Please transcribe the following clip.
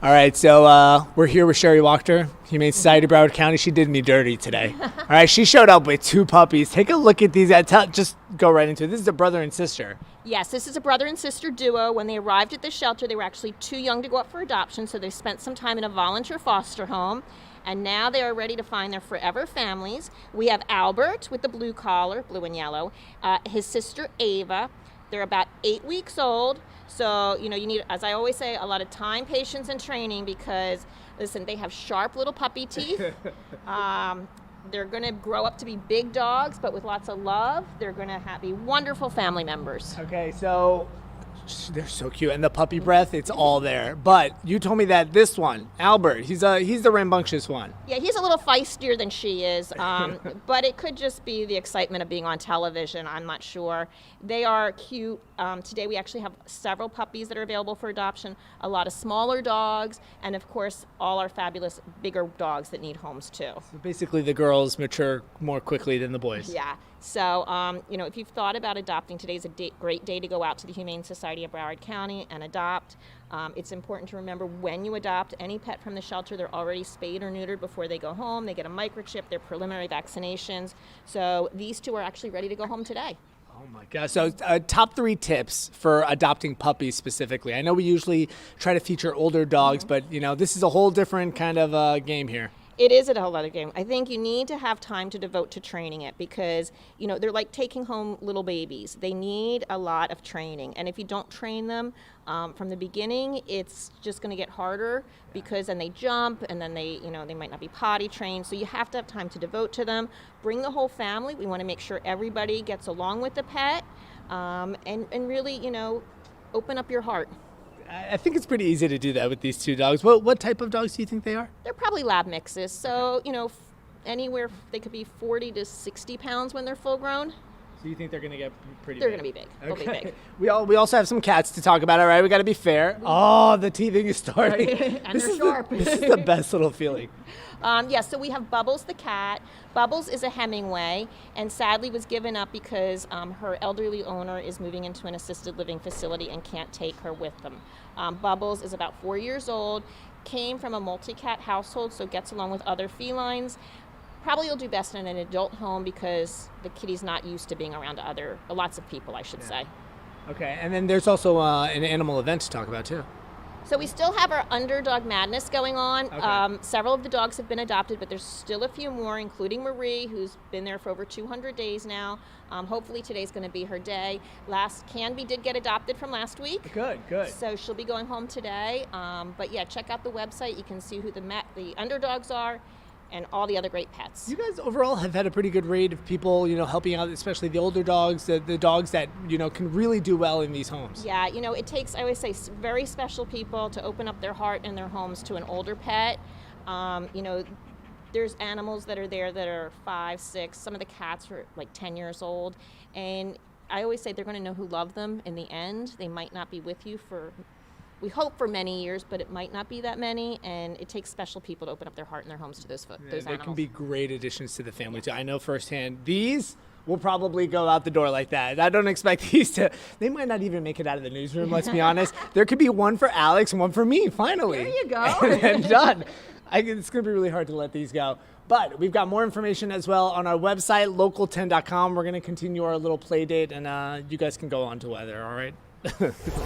All right, so we're here with Sherry Wachter, Humane Society of Broward County. She did me dirty today. All right, she showed up with two puppies. Take a look at these. Just go right into it. This is a brother and sister. Yes, this is a brother and sister duo. When they arrived at the shelter, they were actually too young to go up for adoption, so they spent some time in a volunteer foster home, and now they are ready to find their forever families. We have Albert with the blue collar, blue and yellow, his sister Ava. They're about 8 weeks old, so you need, as I always say, a lot of time, patience, and training because, listen, they have sharp little puppy teeth. They're going to grow up to be big dogs, but with lots of love. They're going to be wonderful family members. Okay, so they're so cute, and the puppy breath, it's all there. But you told me that this one, Albert, he's the rambunctious one. Yeah, he's a little feistier than she is, but it could just be the excitement of being on television. I'm not sure. They are cute. Today we actually have several puppies that are available for adoption, a lot of smaller dogs, and of course all our fabulous bigger dogs that need homes too. So basically the girls mature more quickly than the boys. Yeah. So, if you've thought about adopting, today's a great day to go out to the Humane Society of Broward County and adopt. It's important to remember when you adopt any pet from the shelter, they're already spayed or neutered before they go home. They get a microchip, their preliminary vaccinations. So these two are actually ready to go home today. Oh my gosh. So top 3 tips for adopting puppies specifically. I know we usually try to feature older dogs, but this is a whole different kind of game here. It is a whole other game. I think you need to have time to devote to training it because, they're like taking home little babies. They need a lot of training. And if you don't train them from the beginning, it's just going to get harder because then they jump and then they might not be potty trained. So you have to have time to devote to them. Bring the whole family. We want to make sure everybody gets along with the pet and really, open up your heart. I think it's pretty easy to do that with these 2 dogs. What type of dogs do you think they are? They're probably lab mixes. So, anywhere they could be 40 to 60 pounds when they're full grown. So you think they're going to get pretty They're big? going to be big. Okay. They'll be big. We also have some cats to talk about, all right? We got to be fair. Oh, the teething is starting. And they're sharp. This is the best little feeling. So we have Bubbles the cat. Bubbles is a Hemingway and sadly was given up because her elderly owner is moving into an assisted living facility and can't take her with them. Bubbles is about 4 years old, came from a multi-cat household, so gets along with other felines. Probably will do best in an adult home because the kitty's not used to being around lots of people, I should say. Okay, and then there's also an animal event to talk about too. So we still have our Underdog Madness going on. Okay. Several of the dogs have been adopted, but there's still a few more, including Marie, who's been there for over 200 days now. Hopefully today's going to be her day. Canby did get adopted from last week. Good. So she'll be going home today. But yeah, check out the website. You can see who the underdogs are and all the other great pets. You guys overall have had a pretty good rate of people, helping out, especially the older dogs, the dogs that, can really do well in these homes. Yeah, it takes, I always say, very special people to open up their heart and their homes to an older pet. There's animals that are there that are 5, 6. Some of the cats are like 10 years old. And I always say they're going to know who loved them in the end. They might not be with you we hope for many years, but it might not be that many, and it takes special people to open up their heart and their homes to those animals. They can be great additions to the family, too. I know firsthand, these will probably go out the door like that. I don't expect they might not even make it out of the newsroom, let's be honest. There could be one for Alex and one for me, finally. There you go. And done. It's going to be really hard to let these go. But we've got more information as well on our website, local10.com. We're going to continue our little play date, and you guys can go on to weather, all right?